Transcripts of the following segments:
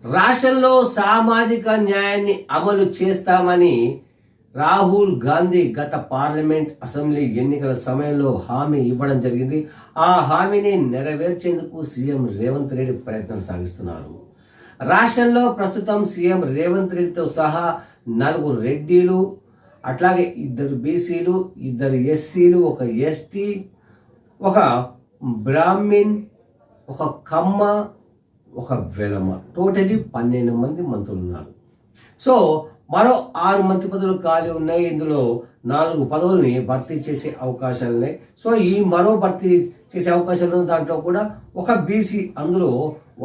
రాష్ట్రంలో సామాజిక న్యాయాన్ని అమలు చేస్తామని రాహుల్ గాంధీ గత పార్లమెంట్ అసెంబ్లీ ఎన్నికల సమయంలో హామీ ఇవ్వడం జరిగింది. ఆ హామీని నెరవేర్చేందుకు సీఎం రేవంత్ రెడ్డి ప్రయత్నం సాగిస్తున్నారు. రాష్ట్రంలో ప్రస్తుతం సీఎం రేవంత్ రెడ్డితో సహా 4 రెడ్డిలు, అట్లాగే 2 బీసీలు, 2 ఎస్సీలు, 1 ఎస్టీ, 1 బ్రాహ్మిన్, 1 కమ్మ, 1 వెలమ, టోటలీ 12 మంది మంత్రులు ఉన్నారు. సో మరో 6 మంత్రి పదవులు ఖాళీ ఉన్నాయి. ఇందులో 4 పదవుల్ని భర్తీ చేసే అవకాశాలు ఉన్నాయి. సో ఈ మరో భర్తీ చేసే అవకాశాలు ఉన్న దాంట్లో కూడా 1 బీసీ, అందులో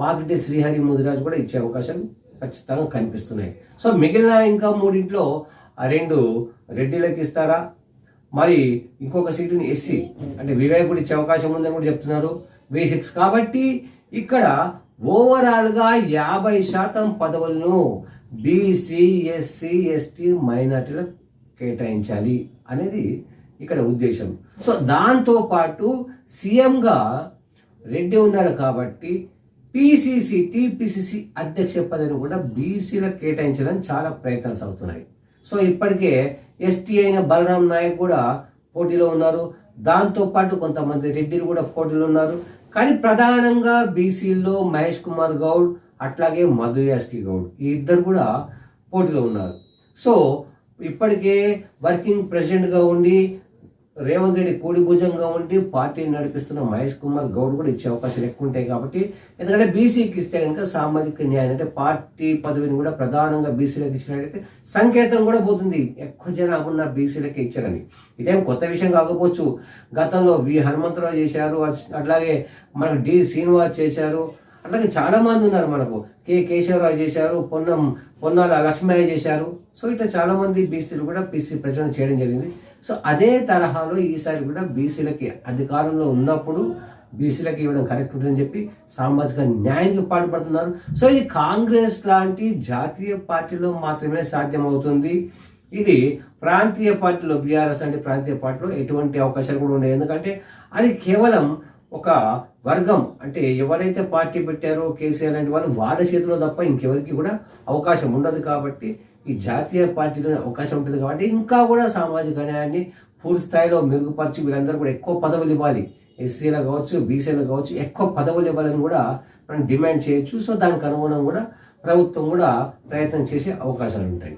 వాకిటి శ్రీహరి ముదిరాజు కూడా ఇచ్చే అవకాశాలు ఖచ్చితంగా కనిపిస్తున్నాయి. సో మిగిలిన ఇంకా 3 2 రెడ్డిలకు ఇస్తారా, మరి ఇంకొక సీటుని ఎస్సీ అంటే వివేకుడు ఇచ్చే అవకాశం ఉందని కూడా చెప్తున్నారు, V6. కాబట్టి ఇక్కడ ఓవరాల్గా 50% పదవులను బీసీ, ఎస్సీ, ఎస్టీ, మైనార్టీలకు కేటాయించాలి అనేది ఇక్కడ ఉద్దేశం. సో దాంతోపాటు సీఎంగా రెడ్డి ఉన్నారు కాబట్టి పిసిసి, టిపిసిసి అధ్యక్ష పదవిని కూడా బీసీలకు కేటాయించడానికి చాలా ప్రయత్నాలు సాగుతున్నాయి. సో ఇప్పటికే ఎస్టీ అయిన బలరాం నాయక్ కూడా పోటీలో ఉన్నారు. దాంతోపాటు కొంతమంది రెడ్డిలు కూడా పోటీలో ఉన్నారు. కానీ ప్రధానంగా బీసీల్లో మహేష్ కుమార్ గౌడ్, అట్లాగే మధు యాష్కి గౌడ్, ఈ ఇద్దరు కూడా పోటీలో ఉన్నారు. సో ఇప్పటికే వర్కింగ్ ప్రెసిడెంట్గా ఉండి రేవంత్ రెడ్డి కూడి భుజంగా ఉండి పార్టీని నడిపిస్తున్న మహేష్ కుమార్ గౌడ్ కూడా ఇచ్చే అవకాశాలు ఎక్కువ ఉంటాయి. కాబట్టి ఎందుకంటే బీసీకి ఇస్తే కనుక సామాజిక న్యాయం అంటే పార్టీ పదవిని కూడా ప్రధానంగా బీసీలకు ఇచ్చినట్టయితే సంకేతం కూడా పోతుంది, ఎక్కువ జనాభా ఉన్న బీసీలకే ఇచ్చారని. ఇదేం కొత్త విషయం కాకపోవచ్చు. గతంలో వి హనుమంతరావు చేశారు, అట్లాగే మనకు డి శ్రీనివాస్ చేశారు, అట్లాగే చాలా మంది ఉన్నారు. మనకు కె కేశవరావు చేశారు, పొన్నాల లక్ష్మయ్య చేశారు. సో ఇట్లా చాలా మంది బీసీలు కూడా బీసీ ప్రచారం చేయడం జరిగింది. సో అదే తరహాలో ఈసారి కూడా బీసీలకి అధికారంలో ఉన్నప్పుడు బీసీలకి ఇవ్వడం కరెక్ట్ ఉంటుందని చెప్పి సామాజిక న్యాయానికి పాటుపడుతున్నారు. సో ఇది కాంగ్రెస్ లాంటి జాతీయ పార్టీలో మాత్రమే సాధ్యమవుతుంది. ఇది ప్రాంతీయ పార్టీలో, బీఆర్ఎస్ లాంటి ప్రాంతీయ పార్టీలో ఎటువంటి అవకాశాలు కూడా ఉండవు. ఎందుకంటే అది కేవలం ఒక వర్గం, అంటే ఎవరైతే పార్టీ పెట్టారో కేసీఆర్ లాంటి వాళ్ళు వాళ్ళ చేతిలో తప్ప ఇంకెవరికి కూడా అవకాశం ఉండదు. కాబట్టి ఈ జాతీయ పార్టీలోనే అవకాశం ఉంటుంది. కాబట్టి ఇంకా కూడా సామాజిక న్యాయాన్ని పూర్తి స్థాయిలో మెరుగుపరిచి వీళ్ళందరూ కూడా ఎక్కువ పదవులు ఇవ్వాలి, ఎస్సీలకు కావచ్చు, బీసీలకు కావచ్చు, ఎక్కువ పదవులు ఇవ్వాలని కూడా మనం డిమాండ్ చేయొచ్చు. సో దానికి అనుగుణంగా కూడా ప్రభుత్వం కూడా ప్రయత్నం చేసే అవకాశాలు ఉంటాయి.